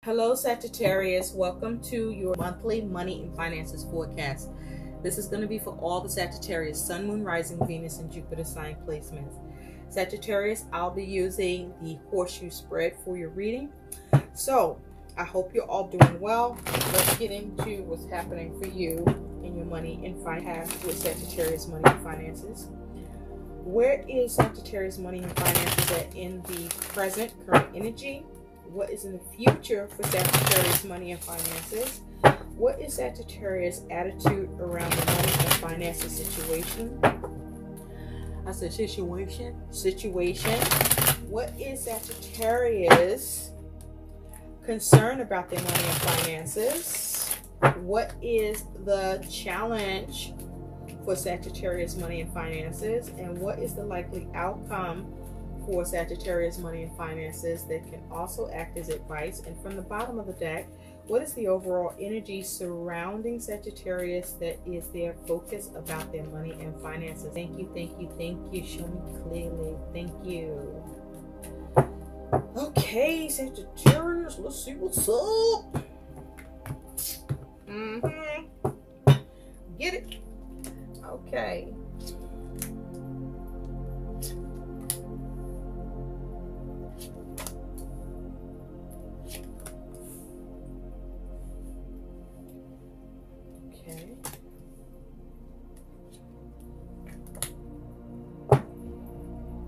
Hello Sagittarius, welcome to your monthly money and finances forecast. This is going to be for all the Sagittarius, Sun, Moon, Rising, Venus, and Jupiter sign placements. Sagittarius, I'll be using the horseshoe spread for your reading. So, I hope you're all doing well. Let's get into what's happening for you in your money and finance with Sagittarius money and finances. Where is Sagittarius money and finances at in the present, current energy? What is in the future for Sagittarius money and finances? What is Sagittarius attitude around the money and finances situation? I said situation. What is Sagittarius concern about their money and finances? What is the challenge for Sagittarius money and finances? And what is the likely outcome for Sagittarius money and finances that can also act as advice? And from the bottom of the deck, what is the overall energy surrounding Sagittarius that is their focus about their money and finances? Thank you, thank you, thank you. Show me clearly. Thank you. Okay, Sagittarius, let's see what's up. Get it? Okay.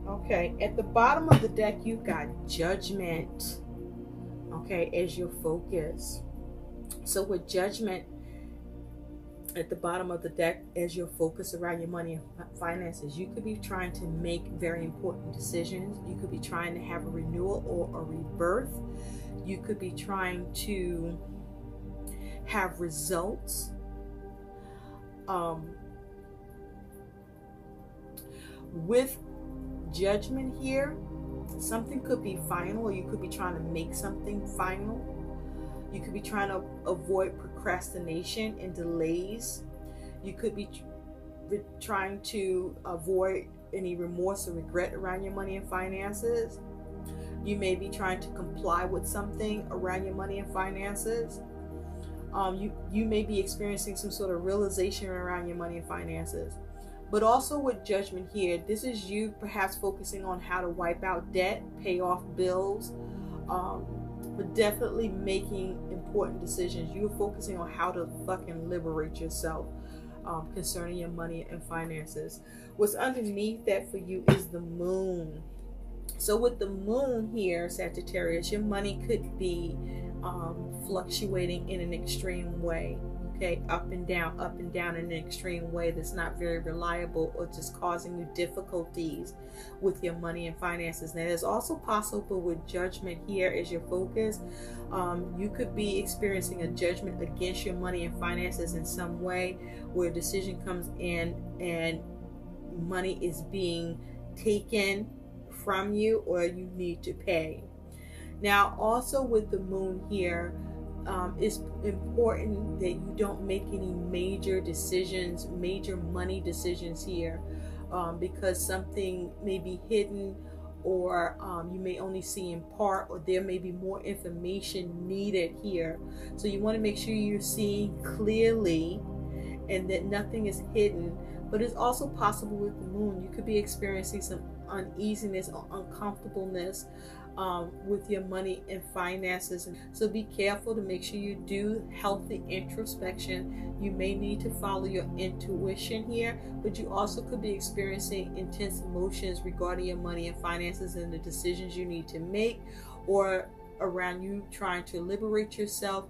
Okay, at the bottom of the deck, you've got judgment, okay, as your focus. So with judgment at the bottom of the deck as your focus around your money and finances, you could be trying to make very important decisions. You could be trying to have a renewal or a rebirth. You could be trying to have results. With judgment here, something could be final, or you could be trying to make something final. You could be trying to avoid procrastination and delays. You could be trying to avoid any remorse or regret around your money and finances. You may be trying to comply with something around your money and finances. You may be experiencing some sort of realization around your money and finances. But also with judgment here, this is you perhaps focusing on how to wipe out debt, pay off bills, but definitely making important decisions. You're focusing on how to fucking liberate yourself concerning your money and finances. What's underneath that for you is the moon. So with the moon here, Sagittarius, your money could be fluctuating in an extreme way. Okay, up and down in an extreme way that's not very reliable, or just causing you difficulties with your money and finances. Now, it's also possible with judgment here as your focus. You could be experiencing a judgment against your money and finances in some way, where a decision comes in and money is being taken from you, or you need to pay. Now, also with the moon here, it's important that you don't make any major decisions, major money decisions here, because something may be hidden, or you may only see in part, or there may be more information needed here. So you want to make sure you're seeing clearly and that nothing is hidden. But it's also possible with the moon, you could be experiencing some uneasiness or uncomfortableness with your money and finances. So be careful to make sure you do healthy introspection. You may need to follow your intuition here, but you also could be experiencing intense emotions regarding your money and finances and the decisions you need to make, or around you trying to liberate yourself,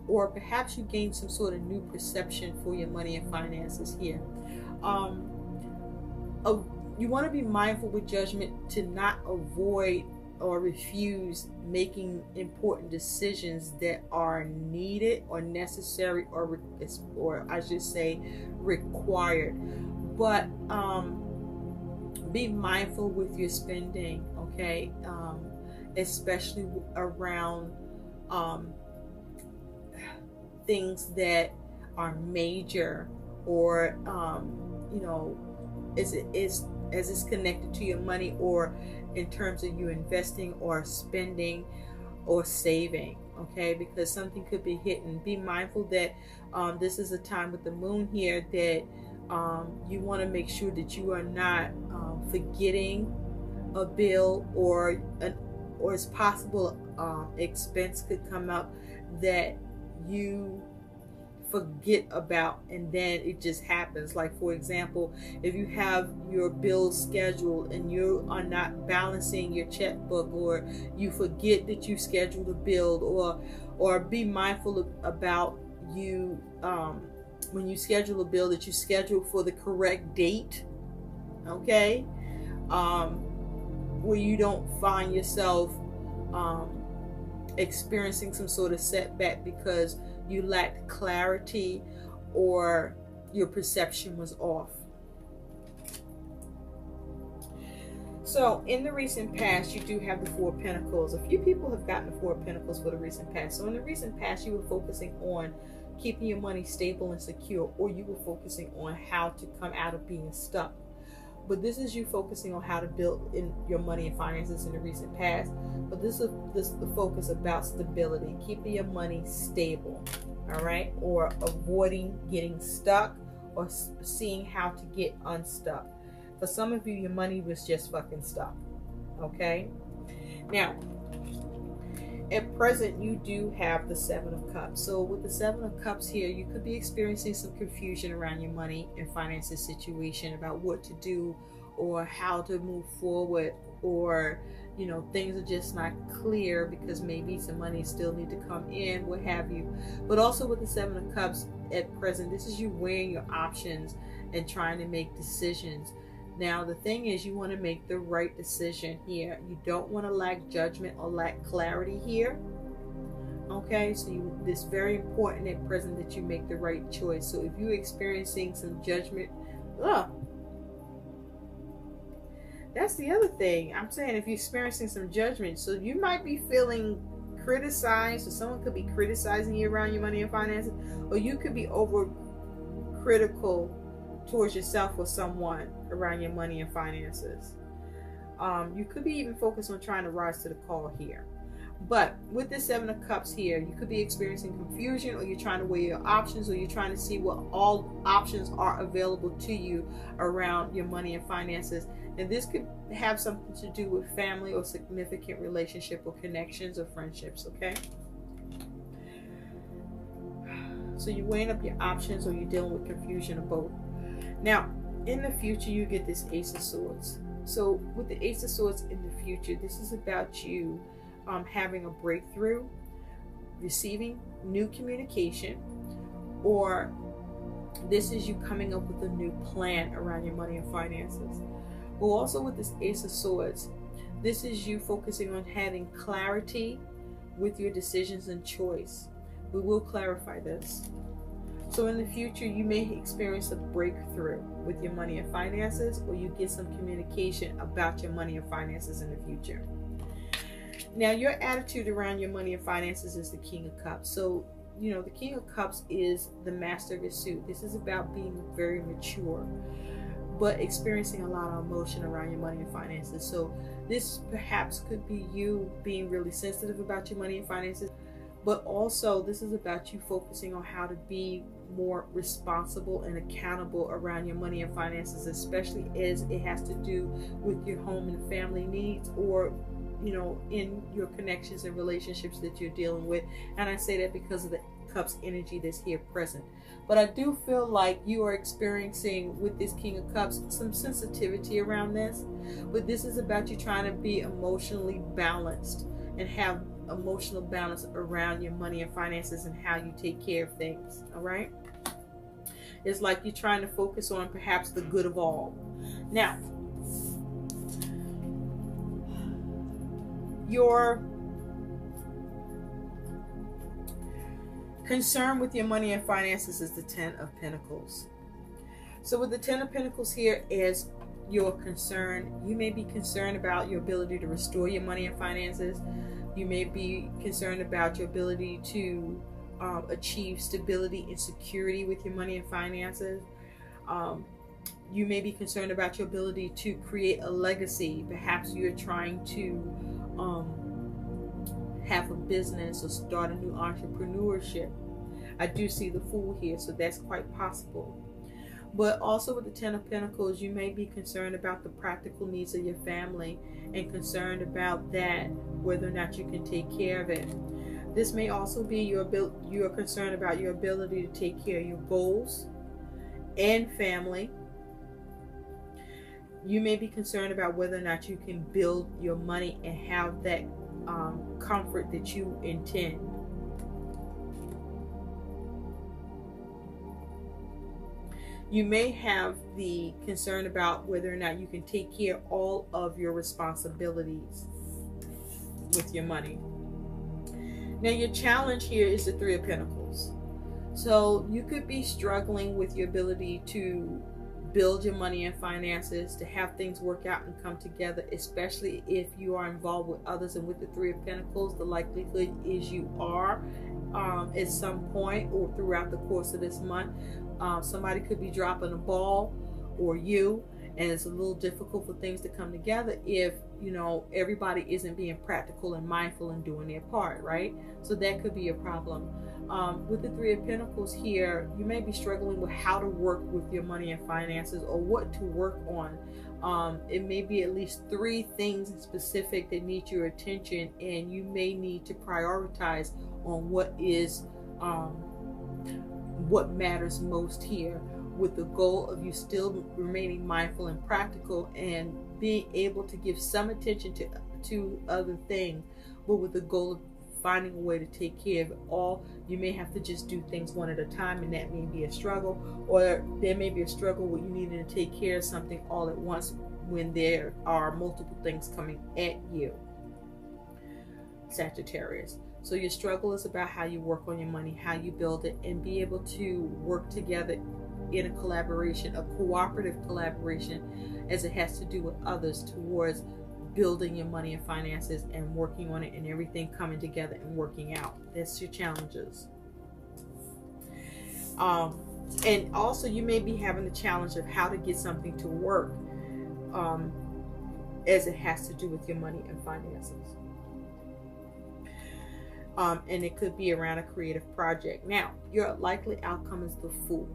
or perhaps you gain some sort of new perception for your money and finances here. You want to be mindful with judgment to not avoid or refuse making important decisions that are needed or necessary, or I should say required. But be mindful with your spending, okay? Especially around things that are major, or as it's connected to your money, or in terms of you investing or spending or saving. okay? Because something could be hidden. Be mindful that this is a time with the moon here that you want to make sure that you are not forgetting a bill, or it's possible expense could come up that you forget about, and then it just happens. Like, for example, if you have your bills scheduled and you are not balancing your checkbook, or you forget that you scheduled a bill, or be mindful about you when you schedule a bill, that you schedule for the correct date, okay? Where you don't find yourself experiencing some sort of setback because you lacked clarity or your perception was off. So in the recent past, you do have the Four of Pentacles. A few people have gotten the Four of Pentacles for the recent past. So in the recent past, you were focusing on keeping your money stable and secure, or you were focusing on how to come out of being stuck. But this is you focusing on how to build in your money and finances in the recent past. But this is the focus about stability, keeping your money stable, all right? Or avoiding getting stuck, or seeing how to get unstuck. For some of you, your money was just fucking stuck, okay? Now, at present, you do have the Seven of Cups. So with the Seven of Cups here, you could be experiencing some confusion around your money and finances situation, about what to do or how to move forward, or you know, things are just not clear because maybe some money still need to come in, what have you. But also with the Seven of Cups at present, this is you weighing your options and trying to make decisions. Now, the thing is, you want to make the right decision here. You don't want to lack judgment or lack clarity here. Okay, so it's very important at present that you make the right choice. So if you're experiencing some judgment, that's the other thing. I'm saying if you're experiencing some judgment, so you might be feeling criticized, or someone could be criticizing you around your money and finances, or you could be over critical towards yourself or someone around your money and finances. You could be even focused on trying to rise to the call here. But with the Seven of Cups here, you could be experiencing confusion, or you're trying to weigh your options, or you're trying to see what all options are available to you around your money and finances. And this could have something to do with family or significant relationship or connections or friendships, okay? So you're weighing up your options, or you're dealing with confusion, or both. Now, in the future, you get this Ace of Swords. So with the Ace of Swords in the future, this is about you having a breakthrough, receiving new communication, or this is you coming up with a new plan around your money and finances. But also with this Ace of Swords, this is you focusing on having clarity with your decisions and choice. We will clarify this. So in the future, you may experience a breakthrough with your money and finances, or you get some communication about your money and finances in the future. Now, your attitude around your money and finances is the King of Cups. So, you know, the King of Cups is the master of his suit. This is about being very mature, but experiencing a lot of emotion around your money and finances. So this perhaps could be you being really sensitive about your money and finances, but also this is about you focusing on how to be more responsible and accountable around your money and finances, especially as it has to do with your home and family needs, or you know, in your connections and relationships that you're dealing with. And I say that because of the Cups energy that's here present. But I do feel like you are experiencing with this King of Cups some sensitivity around this. But this is about you trying to be emotionally balanced and have emotional balance around your money and finances and how you take care of things. All right, it's like you're trying to focus on perhaps the good of all. Now, your concern with your money and finances is the Ten of Pentacles. So with the Ten of Pentacles here is your concern. You may be concerned about your ability to restore your money and finances. You may be concerned about your ability to achieve stability and security with your money and finances. You may be concerned about your ability to create a legacy. Perhaps you're trying to have a business or start a new entrepreneurship. I do see the Fool here, so that's quite possible. But also with the Ten of Pentacles, you may be concerned about the practical needs of your family and concerned about that, whether or not you can take care of it. This may also be you're concerned about your ability to take care of your goals and family. You may be concerned about whether or not you can build your money and have that comfort that you intend. You may have the concern about whether or not you can take care of all of your responsibilities with your money. Now, your challenge here is the Three of Pentacles. So you could be struggling with your ability to build your money and finances, to have things work out and come together, especially if you are involved with others. And with the Three of Pentacles, the likelihood is you are at some point or throughout the course of this month. Somebody could be dropping a ball, or you, and it's a little difficult for things to come together if, you know, everybody isn't being practical and mindful and doing their part, right? So that could be a problem. With the Three of Pentacles here, you may be struggling with how to work with your money and finances, or what to work on. It may be at least 3 things in specific that need your attention, and you may need to prioritize on what matters most here, with the goal of you still remaining mindful and practical and being able to give some attention to other things, but with the goal of finding a way to take care of it all. You may have to just do things one at a time, and that may be a struggle, or there may be a struggle where you needing to take care of something all at once when there are multiple things coming at you, Sagittarius. So your struggle is about how you work on your money, how you build it, and be able to work together in a collaboration, a cooperative collaboration, as it has to do with others, towards building your money and finances and working on it, and everything coming together and working out. That's your challenges. And also you may be having the challenge of how to get something to work as it has to do with your money and finances. And it could be around a creative project. Now, your likely outcome is the Fool.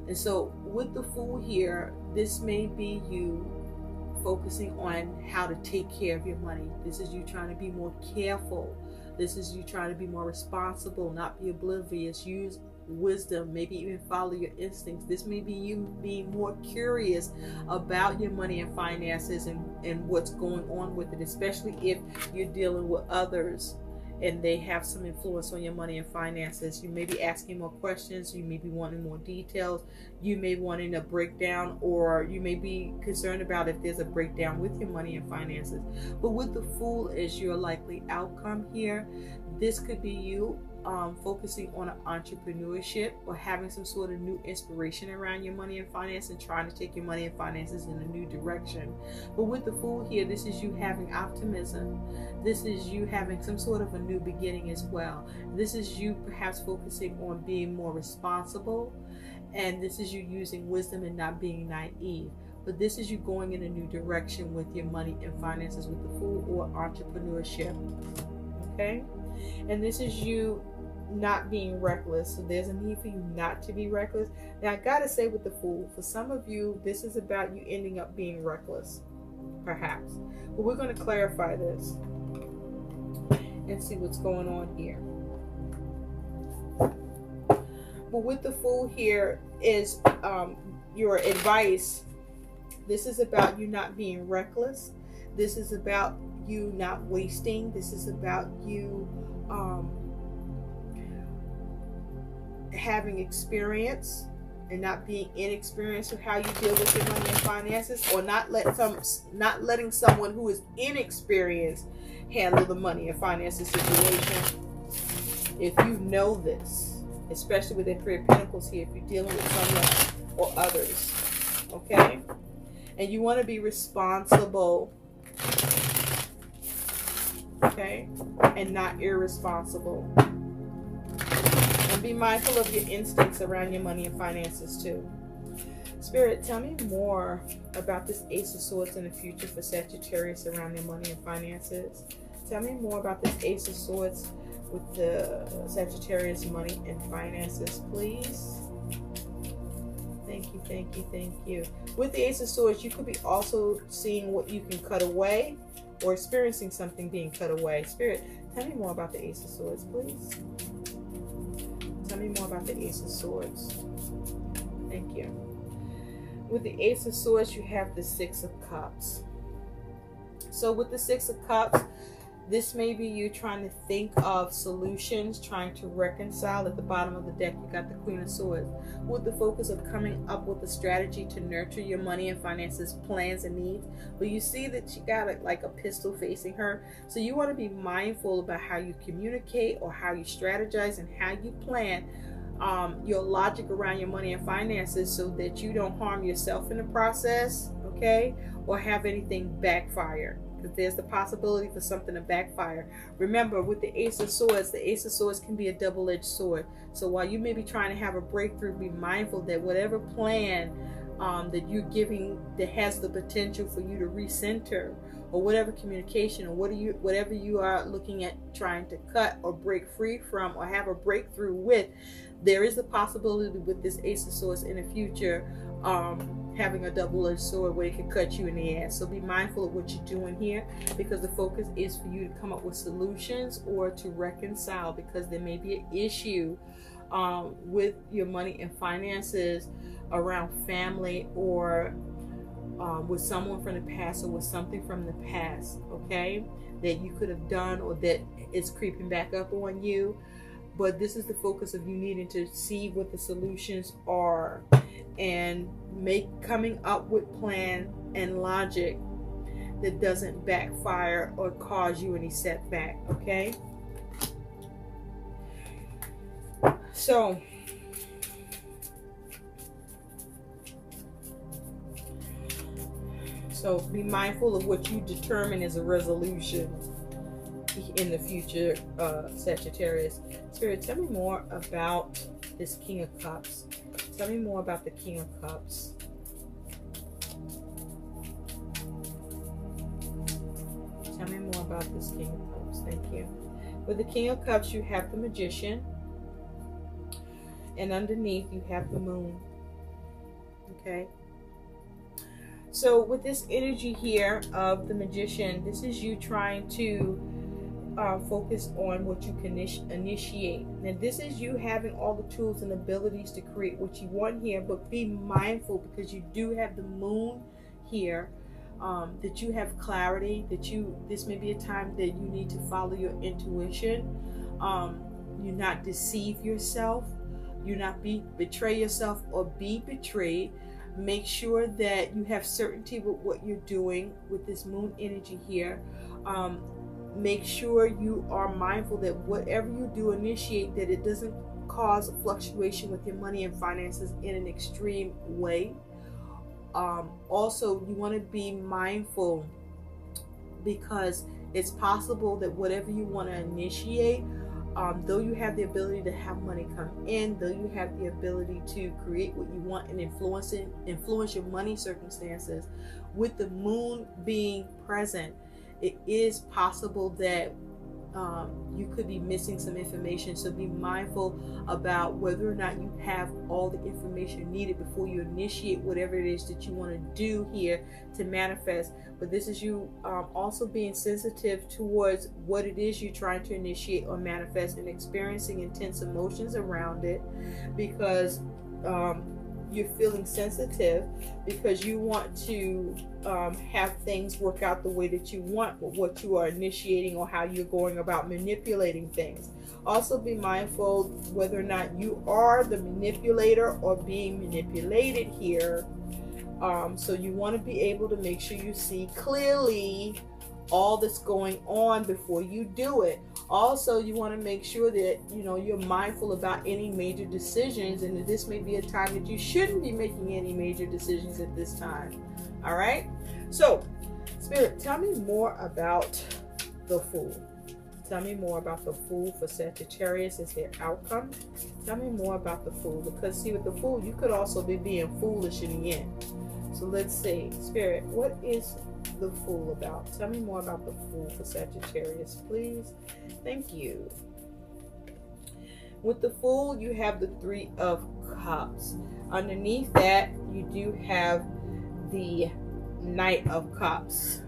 And so with the Fool here, this may be you focusing on how to take care of your money. This is you trying to be more careful. This is you trying to be more responsible, not be oblivious. Use wisdom, maybe even follow your instincts. This may be you being more curious about your money and finances and what's going on with it, especially if you're dealing with others and they have some influence on your money and finances. You may be asking more questions. You may be wanting more details. You may be wanting a breakdown, or you may be concerned about if there's a breakdown with your money and finances. But with the Fool as your likely outcome here, this could be you focusing on an entrepreneurship, or having some sort of new inspiration around your money and finance, and trying to take your money and finances in a new direction. But with the Fool here, this is you having optimism. This is you having some sort of a new beginning as well. This is you perhaps focusing on being more responsible, and this is you using wisdom and not being naive. But this is you going in a new direction with your money and finances with the Fool, or entrepreneurship. Okay? And this is you not being reckless. So there's a need for you not to be reckless. Now, I gotta say, with the Fool, for some of you, this is about you ending up being reckless, perhaps. But we're going to clarify this and see what's going on here. But with the Fool here is your advice. This is about you not being reckless. This is about you not wasting. This is about you having experience and not being inexperienced with how you deal with your money and finances, or not letting someone who is inexperienced handle the money and finances situation. If you know this, especially with the Three of Pentacles here, if you're dealing with someone or others, okay, and you want to be responsible, okay, and not irresponsible. And be mindful of your instincts around your money and finances too. Spirit, tell me more about this Ace of Swords in the future for Sagittarius around their money and finances. tell me more about this Ace of Swords with the Sagittarius money and finances, please. Thank you, thank you, thank you. With the Ace of Swords, you could be also seeing what you can cut away or experiencing something being cut away. Spirit, tell me more about the Ace of Swords, please. Tell me more about the Ace of Swords. Thank you. With the Ace of Swords, you have the Six of Cups. So with the Six of Cups, this may be you trying to think of solutions, trying to reconcile. At the bottom of the deck, you got the Queen of Swords, with the focus of coming up with a strategy to nurture your money and finances, plans and needs. But you see that she got like a pistol facing her. So you want to be mindful about how you communicate or how you strategize and how you plan your logic around your money and finances, so that you don't harm yourself in the process, okay, or have anything backfire, because there's the possibility for something to backfire. Remember, with the Ace of Swords can be a double-edged sword. So while you may be trying to have a breakthrough, be mindful that whatever plan that you're giving that has the potential for you to recenter, or whatever communication, or whatever you are looking at trying to cut or break free from or have a breakthrough with, there is a possibility with this Ace of Swords in the future having a double-edged sword where it can cut you in the ass. So be mindful of what you're doing here, because the focus is for you to come up with solutions or to reconcile, because there may be an issue with your money and finances around family, or with someone from the past, or with something from the past, okay, that you could have done or that is creeping back up on you. But this is the focus of you needing to see what the solutions are and coming up with plan and logic that doesn't backfire or cause you any setback, okay? So be mindful of what you determine as a resolution in the future, Sagittarius. Spirit, tell me more about this King of Cups. Tell me more about the King of Cups. Tell me more about this King of Cups. Thank you. With the King of Cups, you have the Magician, and underneath you have the Moon. Okay. So with this energy here of the Magician, this is you trying to focus on what you can initiate. And this is you having all the tools and abilities to create what you want here, but be mindful, because you do have the Moon here, that you have clarity, that this may be a time that you need to follow your intuition. You not deceive yourself, you not betray yourself or be betrayed. Make sure that you have certainty with what you're doing with this Moon energy here. Make sure you are mindful that whatever you do initiate, that it doesn't cause a fluctuation with your money and finances in an extreme way. Also, you want to be mindful, because it's possible that whatever you want to initiate, though you have the ability to have money come in, though you have the ability to create what you want and influence your money circumstances, with the Moon being present, it is possible that you could be missing some information. So be mindful about whether or not you have all the information needed before you initiate whatever it is that you want to do here to manifest. But this is you also being sensitive towards what it is you're trying to initiate or manifest, and experiencing intense emotions around it, because you're feeling sensitive, because you want to have things work out the way that you want with what you are initiating or how you're going about manipulating things. Also be mindful whether or not you are the manipulator or being manipulated here. So you want to be able to make sure you see clearly all that's going on before you do it. Also, you want to make sure that you're mindful about any major decisions, and that this may be a time that you shouldn't be making any major decisions at this time. All right, so Spirit, tell me more about the Fool. Tell me more about the Fool for Sagittarius as their outcome. Tell me more about the Fool, because see, with the Fool, you could also be being foolish in the end. So let's see, Spirit, what is the Fool about? Tell me more about the Fool for Sagittarius, please. Thank you. With the Fool, you have the Three of Cups. Underneath that, you do have the Knight of Cups.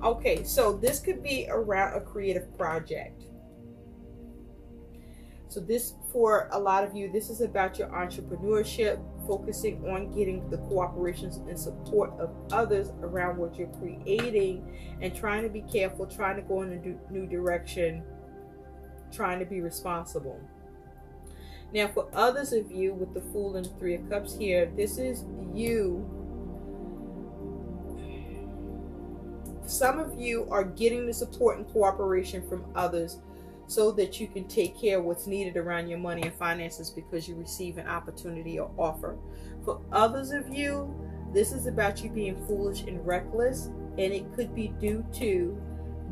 Okay, so this could be around a creative project. So this, for a lot of you, this is about your entrepreneurship, focusing on getting the cooperations and support of others around what you're creating, and trying to be careful, trying to go in a new direction, trying to be responsible. Now, for others of you with the Fool and the Three of Cups here, this is you. Some of you are getting the support and cooperation from others so that you can take care of what's needed around your money and finances because you receive an opportunity or offer. For others of you, this is about you being foolish and reckless, and it could be due to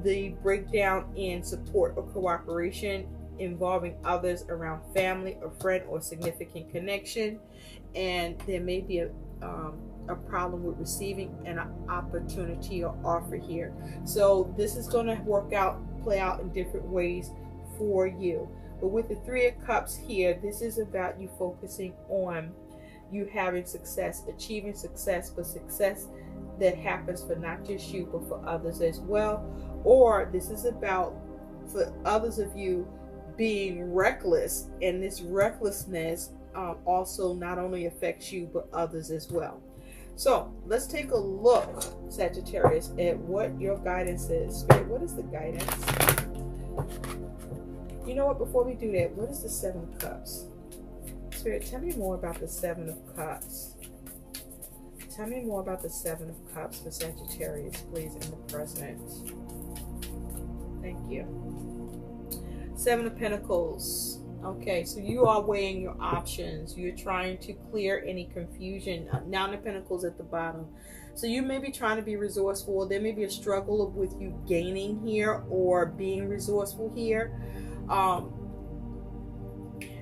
the breakdown in support or cooperation involving others around family or friend or significant connection, and there may be a problem with receiving an opportunity or offer here. So this is going to play out in different ways for you. But with the Three of Cups here, this is about you focusing on you having success, achieving success, but success that happens for not just you but for others as well. Or this is about, for others of you, being reckless, and this recklessness also not only affects you but others as well. So let's take a look, Sagittarius, at what your guidance is. Spirit, what is the guidance? You know what, before we do that, what is the Seven of Cups? Spirit, tell me more about the Seven of Cups. Tell me more about the Seven of Cups for Sagittarius, please, in the present. Thank you. Seven of Pentacles. Okay, so you are weighing your options. You're trying to clear any confusion. Nine of Pentacles at the bottom. So you may be trying to be resourceful. There may be a struggle with you gaining here or being resourceful here.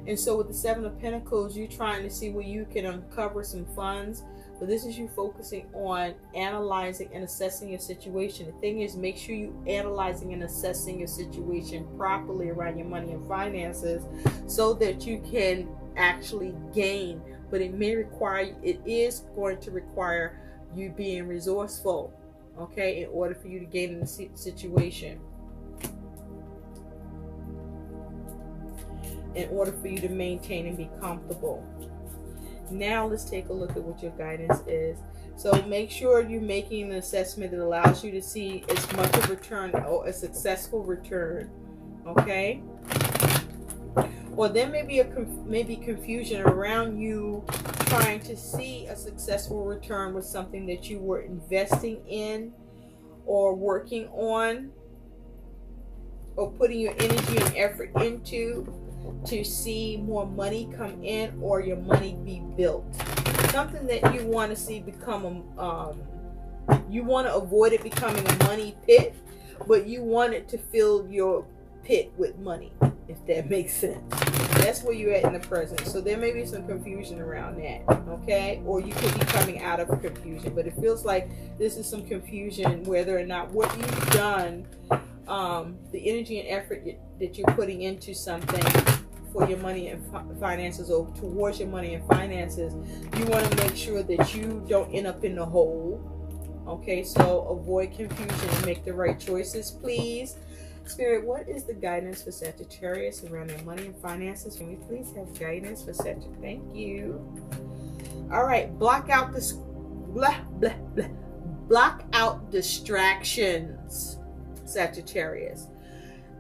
And so with the Seven of Pentacles, you're trying to see where you can uncover some funds. But this is you focusing on analyzing and assessing your situation. The thing is, make sure you analyzing and assessing your situation properly around your money and finances so that you can actually gain. But it is going to require you being resourceful, okay, in order for you to gain in the situation. In order for you to maintain and be comfortable. Now let's take a look at what your guidance is. So make sure you're making an assessment that allows you to see as much of a return or a successful return. Okay? Or there may be confusion around you trying to see a successful return with something that you were investing in or working on or putting your energy and effort into to see more money come in or your money be built. Something that you want to see become you want to avoid it becoming a money pit, but you want it to fill your pit with money, if that makes sense. That's where you're at in the present. So there may be some confusion around that, okay? Or you could be coming out of confusion, but it feels like this is some confusion whether or not what you've done, the energy and effort that you're putting into something for your money and finances or towards your money and finances, you want to make sure that you don't end up in the hole. Okay, so avoid confusion and make the right choices, please. Spirit, what is the guidance for Sagittarius around their money and finances? Can we please have guidance for Sagittarius? Thank you. All right, block out this block out distractions, Sagittarius.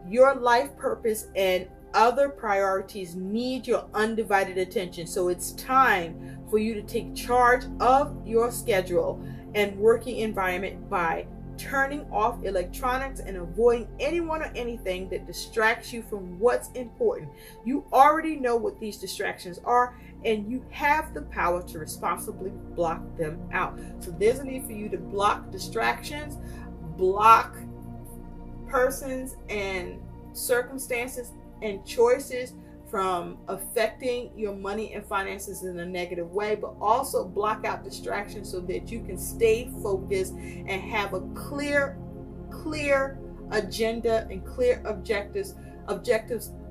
Your life purpose and other priorities need your undivided attention. So it's time for you to take charge of your schedule and working environment by turning off electronics and avoiding anyone or anything that distracts you from what's important. You already know what these distractions are, and you have the power to responsibly block them out. So there's a need for you to block distractions, block persons and circumstances and choices from affecting your money and finances in a negative way, but also block out distractions so that you can stay focused and have a clear agenda and clear objectives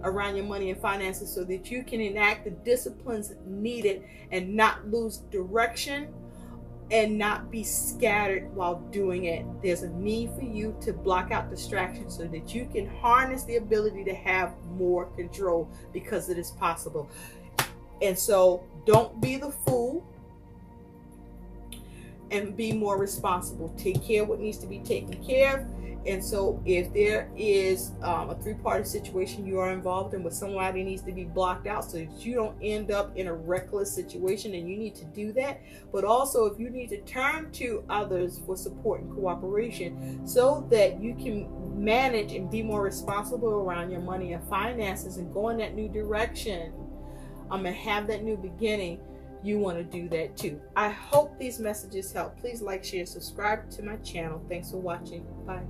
around your money and finances, so that you can enact the disciplines needed and not lose direction and not be scattered while doing it. There's a need for you to block out distractions so that you can harness the ability to have more control, because it is possible. And so don't be the fool, and be more responsible. Take care of what needs to be taken care of. And so if there is a three-party situation you are involved in with somebody needs to be blocked out so that you don't end up in a reckless situation, and you need to do that. But also, if you need to turn to others for support and cooperation so that you can manage and be more responsible around your money and finances and go in that new direction, and have that new beginning, you want to do that too. I hope these messages help. Please like, share, subscribe to my channel. Thanks for watching. Bye.